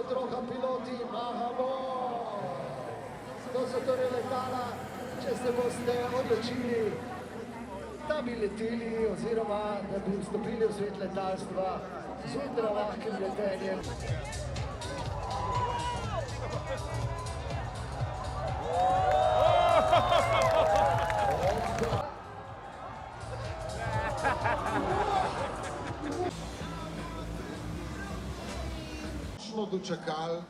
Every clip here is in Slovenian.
troha piloti, mahamo. To so torej letala, če se boste odločili, da bi leteli oziroma da bi vstopili v svet letalstva z ultralahkim letenjem. Dočakali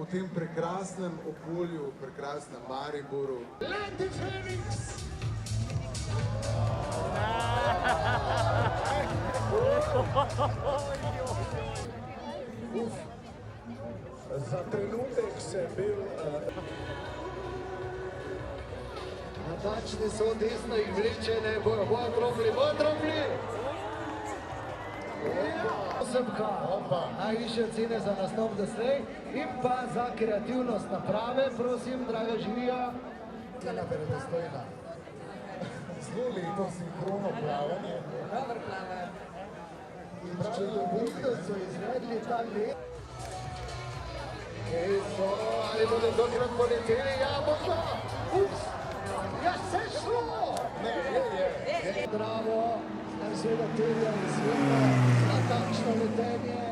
v tem prekrasnem okolju, v prekrasnem Mariboru. Leti Phoenix! Za trenutek sem bil... Napačni so, desno jih vlečene, bojo tromli! Osebka, najvišje ocene za nastop doslej in pa za kreativnost naprave, prosim, draga živija. Cena verodostojna. Zelo lepo sinhrono plavanje. Dobar plavar. Če dobito so izvedli ta let. Kje so, ali bodo dokrat poleteli, ja bo šlo. Ups, ja se šlo. Ne, je. Bravo. Seveda terja in sveta na takšno letenje.